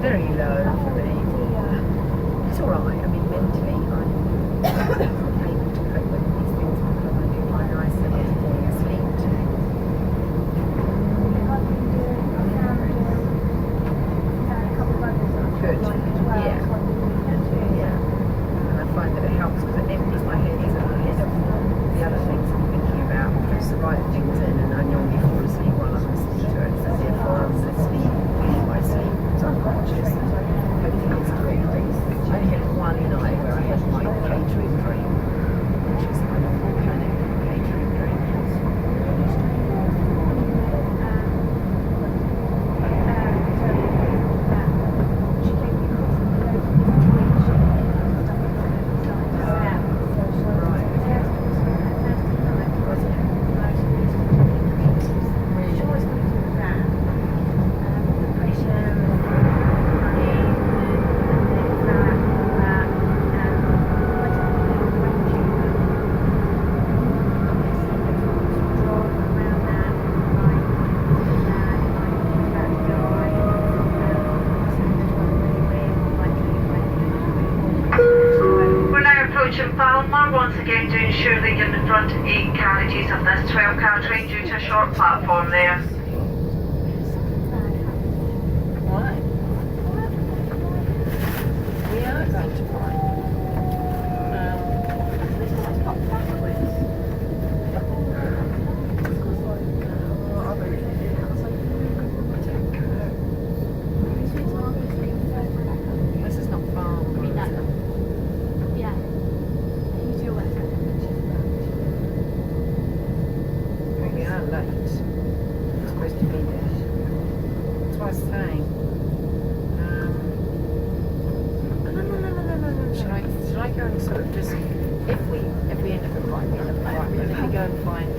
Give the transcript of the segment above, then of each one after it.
very low for me. It's all right. I mean, mentally, I'm able to cope with these things because I do my nice and easy sleep too. Good. Yeah. Yeah. And I find that it helps because it empties my head ahead of the other things I'm thinking about. Puts the right things in, and I normally fall asleep while I'm listening to it. So therefore, I'm listening while I sleep. It's unconscious. Hopefully, it's great. I only had one night where I had my catering dream, which is my volcanic catering dream. Falmar, once again to ensure that you're in the front 8 carriages of this 12-car train due to a short platform there. Why? We are going to Brighton. This is not far. We are late. We're supposed to be there. That's what I was saying. No. Should I go and sort of just, if we end up at right, we end up at right, but let me go and find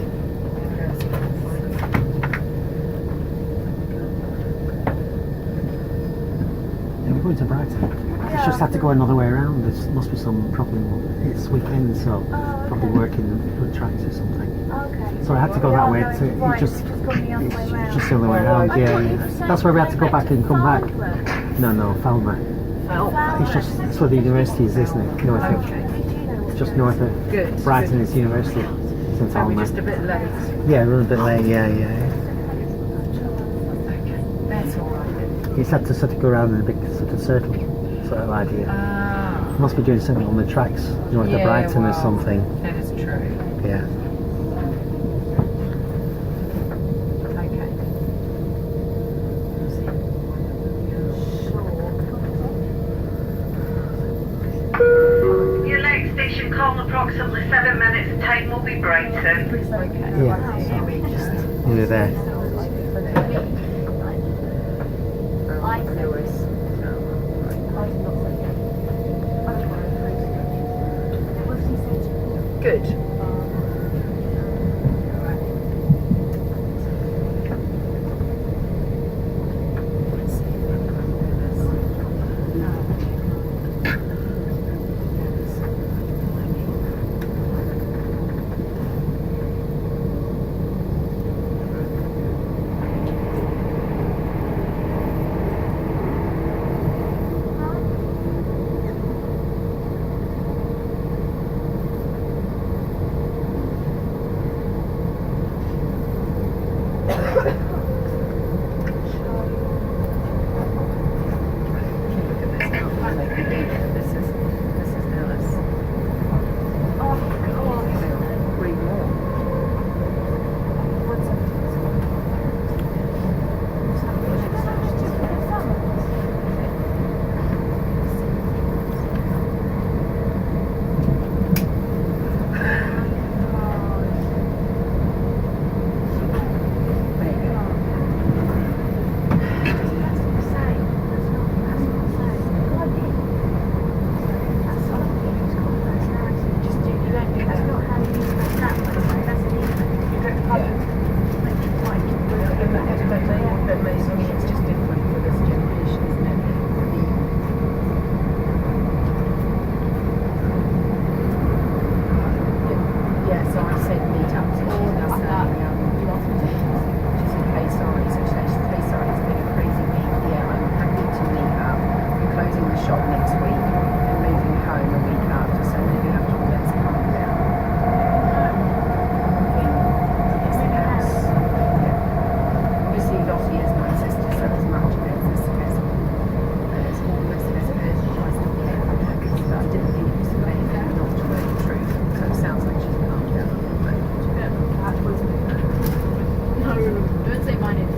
Yeah, we're going to Brighton. You just have to go another way around. There must be some problem. It's weekend, so probably working good tracks or something. Okay. So I had to go that way. It's just the other way around. Yeah. That's where we had to go back and come back. No, Falmouth. It's just it's where the university is, isn't it? North of, Okay. just north of Good. Brighton is university. It's in So we're Falmouth. just a bit late. Yeah, a little bit late. Yeah. Okay. That's all right then. You just had to sort of go around in a big sort of circle, sort of idea. Must be doing something on the tracks north of Brighton or something. That is true. Yeah. Okay. Your next station call in approximately 7 minutes. Time will be Brighton. Okay. Yeah. You're there. Good. closing the shop next week and moving home a week after, so maybe after all that's calmed down. Yes, it has. Yeah. Obviously, Lottie is my sister, so as much of it as there's almost as it is, I still care about her because I didn't think it was anything not to know the truth. So it sounds like she's calmed down a little bit. No, don't say my name.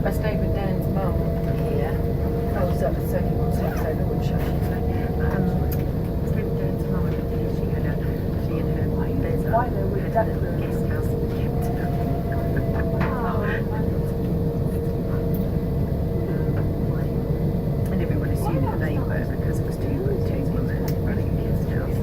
I stayed with Dan's mum here. I was at the second one, so I wouldn't show you. I stayed with Dan's mum and she had a, she and her there's a guest house in and everyone assumed that they were because it was two women running a guest house.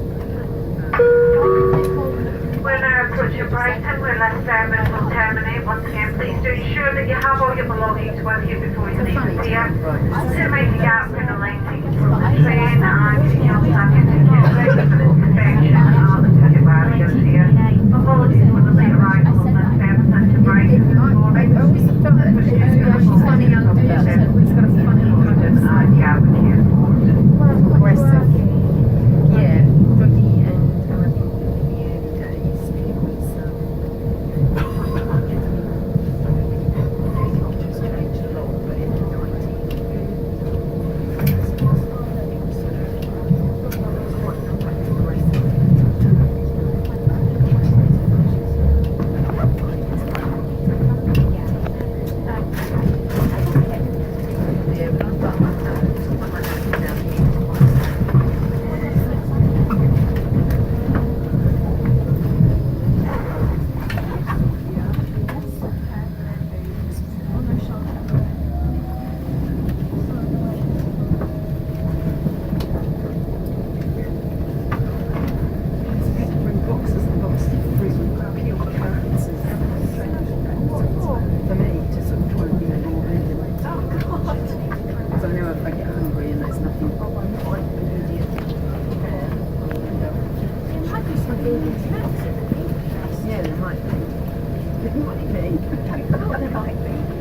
We're now approaching Brighton, where last service will terminate. Once again, please do ensure that you have all your belongings with you before you leave us here. To make a gap in the line tickets from the train, and you also have your tickets ready for the inspection of the ticket barriers here. Apologies for the late arrival on this service into Brighton this morning. I always felt that she's funny under it's got a funny Gap here. aggressive. Yeah, Dougie and I think in the early days it was just changed a lot, but in the 90s it was sort of quite aggressive. Yeah, but I've got my husband down here. Bring boxes and boxes of fruit and peel the carrots and for me to sort of try and be more regulated. Because I know if I get hungry and there's nothing quite immediate. Yeah, there might be. There might be. There might be.